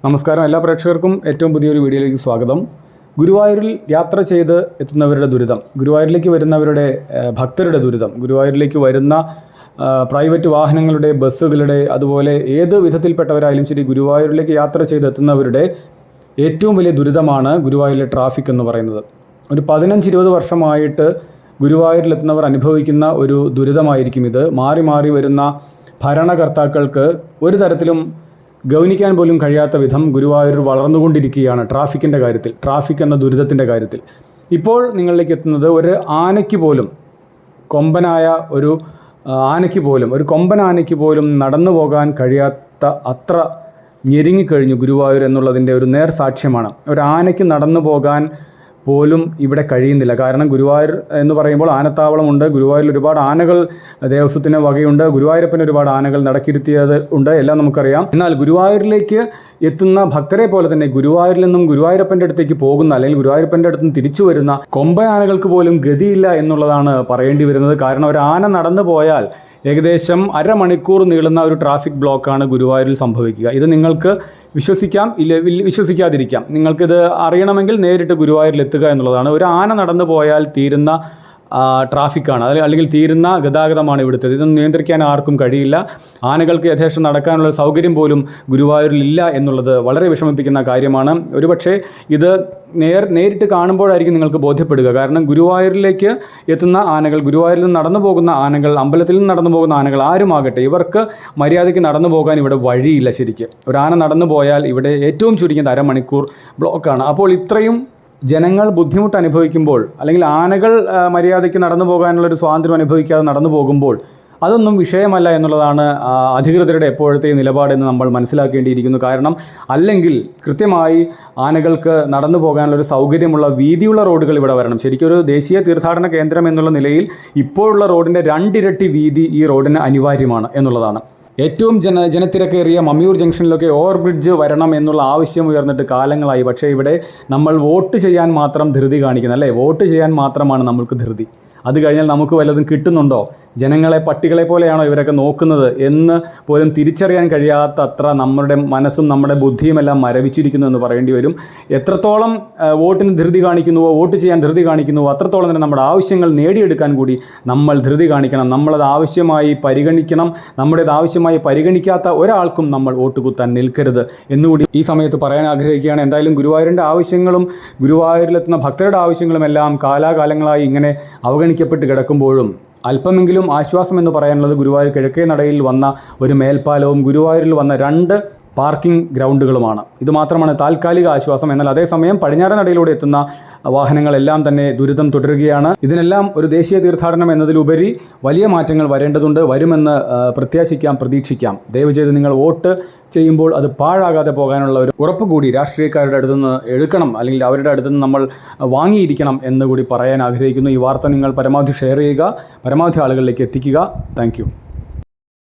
നമസ്കാരം, എല്ലാ പ്രേക്ഷകർക്കും ഏറ്റവും പുതിയൊരു വീഡിയോയിലേക്ക് സ്വാഗതം. ഗുരുവായൂരിൽ യാത്ര ചെയ്ത് എത്തുന്നവരുടെ ദുരിതം, ഗുരുവായൂരിലേക്ക് വരുന്നവരുടെ ഭക്തരുടെ ദുരിതം, ഗുരുവായൂരിലേക്ക് വരുന്ന പ്രൈവറ്റ് വാഹനങ്ങളുടെ, ബസ്സുകളുടെ, അതുപോലെ ഏത് വിധത്തിൽപ്പെട്ടവരായാലും ശരി ഗുരുവായൂരിലേക്ക് യാത്ര ചെയ്തെത്തുന്നവരുടെ ഏറ്റവും വലിയ ദുരിതമാണ് ഗുരുവായൂരിലെ ട്രാഫിക് എന്ന് പറയുന്നത്. ഒരു 15-20 വർഷമായിട്ട് ഗുരുവായൂരിലെത്തുന്നവർ അനുഭവിക്കുന്ന ഒരു ദുരിതമായിരിക്കും ഇത്. മാറി മാറി വരുന്ന ഭരണകർത്താക്കൾക്ക് ഒരു തരത്തിലും ഗൗനിക്കാൻ പോലും കഴിയാത്ത വിധം ഗുരുവായൂർ വളർന്നുകൊണ്ടിരിക്കുകയാണ് ട്രാഫിക്കിൻ്റെ കാര്യത്തിൽ, ട്രാഫിക് എന്ന ദുരിതത്തിൻ്റെ കാര്യത്തിൽ. ഇപ്പോൾ നിങ്ങളിലേക്ക് എത്തുന്നത് ഒരു ആനയ്ക്ക് പോലും, കൊമ്പനായ ഒരു ആനയ്ക്ക് പോലും, ഒരു കൊമ്പൻ ആനയ്ക്ക് പോലും നടന്നു പോകാൻ കഴിയാത്ത അത്ര ഞെരുങ്ങിക്കഴിഞ്ഞു ഗുരുവായൂർ എന്നുള്ളതിൻ്റെ ഒരു നേർ സാക്ഷ്യമാണ്. ഒരു ആനയ്ക്ക് നടന്നു പോകാൻ പോലും ഇവിടെ കഴിയുന്നില്ല. കാരണം ഗുരുവായൂർ എന്ന് പറയുമ്പോൾ ആനത്താവളമുണ്ട്, ഗുരുവായൂരിൽ ഒരുപാട് ആനകൾ ദേവസ്വത്തിന് വകയുണ്ട്, ഗുരുവായൂരപ്പന് ഒരുപാട് ആനകൾ നടക്കിരുത്തിയത് ഉണ്ട്, എല്ലാം നമുക്കറിയാം. എന്നാൽ ഗുരുവായൂരിലേക്ക് എത്തുന്ന ഭക്തരെ പോലെ തന്നെ ഗുരുവായൂരിൽ നിന്നും ഗുരുവായൂരപ്പൻ്റെ അടുത്തേക്ക് പോകുന്ന, അല്ലെങ്കിൽ ഗുരുവായൂരപ്പൻ്റെ അടുത്ത് നിന്ന് തിരിച്ചു വരുന്ന കൊമ്പൻ ആനകൾക്ക് പോലും ഗതിയില്ല എന്നുള്ളതാണ് പറയേണ്ടി വരുന്നത്. കാരണം ഒരു ആന നടന്നു പോയാൽ ഏകദേശം അരമണിക്കൂർ നീളുന്ന ഒരു ട്രാഫിക് ബ്ലോക്കാണ് ഗുരുവായൂരിൽ സംഭവിക്കുക. ഇത് നിങ്ങൾക്ക് വിശ്വസിക്കാം, വിശ്വസിക്കാതിരിക്കാം. നിങ്ങൾക്കിത് അറിയണമെങ്കിൽ നേരിട്ട് ഗുരുവായൂരിലെത്തുക എന്നുള്ളതാണ്. ഒരു ആന നടന്നു പോയാൽ തീരുന്ന ട്രാഫിക്കാണ്, അല്ലെങ്കിൽ തീരുന്ന ഗതാഗതമാണ് ഇവിടുത്തെ. ഇതൊന്നും നിയന്ത്രിക്കാൻ ആർക്കും കഴിയില്ല. ആനകൾക്ക് യഥേഷ്ടം നടക്കാനുള്ള സൗകര്യം പോലും ഗുരുവായൂരിലില്ല എന്നുള്ളത് വളരെ വിഷമിപ്പിക്കുന്ന കാര്യമാണ്. ഒരുപക്ഷെ ഇത് നേരിട്ട് കാണുമ്പോഴായിരിക്കും നിങ്ങൾക്ക് ബോധ്യപ്പെടുക. കാരണം ഗുരുവായൂരിലേക്ക് എത്തുന്ന ആനകൾ, ഗുരുവായൂരിൽ നിന്ന് നടന്നു പോകുന്ന ആനകൾ, അമ്പലത്തിൽ നിന്ന് നടന്നു പോകുന്ന ആനകൾ ആരുമാകട്ടെ, ഇവർക്ക് മര്യാദയ്ക്ക് നടന്നു പോകാൻ ഇവിടെ വഴിയില്ല. ശരിക്കും ഒരു ആന നടന്നു പോയാൽ ഇവിടെ ഏറ്റവും ചുരുങ്ങിയത് അരമണിക്കൂർ ബ്ലോക്കാണ്. അപ്പോൾ ഇത്രയും ജനങ്ങൾ ബുദ്ധിമുട്ട് അനുഭവിക്കുമ്പോൾ, അല്ലെങ്കിൽ ആനകൾ മര്യാദയ്ക്ക് നടന്നു പോകാനുള്ളൊരു സ്വാതന്ത്ര്യം അനുഭവിക്കാതെ നടന്നു പോകുമ്പോൾ അതൊന്നും വിഷയമല്ല എന്നുള്ളതാണ് അധികൃതരുടെ എപ്പോഴത്തെ നിലപാടെന്ന് നമ്മൾ മനസ്സിലാക്കേണ്ടിയിരിക്കുന്നു. കാരണം അല്ലെങ്കിൽ കൃത്യമായി ആനകൾക്ക് നടന്നു പോകാനുള്ളൊരു സൗകര്യമുള്ള വീതിയുള്ള റോഡുകൾ ഇവിടെ വരണം. ശരിക്കും ഒരു ദേശീയ തീർത്ഥാടന കേന്ദ്രം എന്നുള്ള നിലയിൽ ഇപ്പോഴുള്ള റോഡിൻ്റെ 2 ഇരട്ടി വീതി ഈ റോഡിന് അനിവാര്യമാണ് എന്നുള്ളതാണ്. ഏറ്റവും ജനത്തിരക്കേറിയ മമ്മിയൂർ ജംഗ്ഷനിലൊക്കെ ഓവർ ബ്രിഡ്ജ് വരണം എന്നുള്ള ആവശ്യം ഉയർന്നിട്ട് കാലങ്ങളായി. പക്ഷേ ഇവിടെ നമ്മൾ വോട്ട് ചെയ്യാൻ മാത്രം ധൃതി കാണിക്കുന്നത്, അല്ലേ? വോട്ട് ചെയ്യാൻ മാത്രമാണ് നമ്മൾക്ക് ധൃതി. അത് കഴിഞ്ഞാൽ നമുക്ക് വല്ലതും കിട്ടുന്നുണ്ടോ? ജനങ്ങളെ പട്ടികളെ പോലെയാണോ ഇവരൊക്കെ നോക്കുന്നത് എന്ന് പോലും തിരിച്ചറിയാൻ കഴിയാത്ത അത്ര നമ്മുടെ മനസ്സും നമ്മുടെ ബുദ്ധിയുമെല്ലാം മരവിച്ചിരിക്കുന്നു എന്ന് പറയേണ്ടി വരും. എത്രത്തോളം വോട്ടിന് ധൃതി കാണിക്കുന്നുവോ, വോട്ട് ചെയ്യാൻ ധൃതി കാണിക്കുന്നുവോ, അത്രത്തോളം തന്നെ നമ്മുടെ ആവശ്യങ്ങൾ നേടിയെടുക്കാൻ കൂടി നമ്മൾ ധൃതി കാണിക്കണം. നമ്മളത് ആവശ്യമായി പരിഗണിക്കണം. നമ്മുടേത് ആവശ്യമായി പരിഗണിക്കാത്ത ഒരാൾക്കും നമ്മൾ വോട്ട് കുത്താൻ നിൽക്കരുത് എന്നുകൂടി ഈ സമയത്ത് പറയാൻ ആഗ്രഹിക്കുകയാണ്. എന്തായാലും ഗുരുവായൂരിൻ്റെ ആവശ്യങ്ങളും ഗുരുവായൂരിലെത്തുന്ന ഭക്തരുടെ ആവശ്യങ്ങളും എല്ലാം കാലാകാലങ്ങളായി ഇങ്ങനെ അവഗണിക്കപ്പെട്ട് കിടക്കുമ്പോഴും അല്പമെങ്കിലും ആശ്വാസം എന്ന് പറയാനുള്ളത് ഗുരുവായൂർ കിഴക്കേ നടയിൽ വന്ന ഒരു മേൽപ്പാലവും ഗുരുവായൂരിൽ വന്ന 2 പാർക്കിംഗ് ഗ്രൗണ്ടുകളുമാണ്. ഇത് മാത്രമാണ് താൽക്കാലിക ആശ്വാസം. എന്നാൽ അതേസമയം പടിഞ്ഞാറൻ നടയിലൂടെ എത്തുന്ന വാഹനങ്ങളെല്ലാം തന്നെ ദുരിതം തുടരുകയാണ്. ഇതിനെല്ലാം ഒരു ദേശീയ തീർത്ഥാടനം എന്നതിലുപരി വലിയ മാറ്റങ്ങൾ വരേണ്ടതുണ്ട്. വരുമെന്ന് പ്രതീക്ഷിക്കാം. ദയവ് ചെയ്ത് നിങ്ങൾ വോട്ട് ചെയ്യുമ്പോൾ അത് പാഴാകാതെ പോകാനുള്ള ഒരു ഉറപ്പ് കൂടി രാഷ്ട്രീയക്കാരുടെ അടുത്തുനിന്ന് എടുക്കണം, അല്ലെങ്കിൽ അവരുടെ അടുത്തുനിന്ന് നമ്മൾ വാങ്ങിയിരിക്കണം എന്ന് കൂടി പറയാൻ ആഗ്രഹിക്കുന്നു. ഈ വാർത്ത നിങ്ങൾ പരമാവധി ഷെയർ ചെയ്യുക, പരമാവധി ആളുകളിലേക്ക് എത്തിക്കുക. താങ്ക്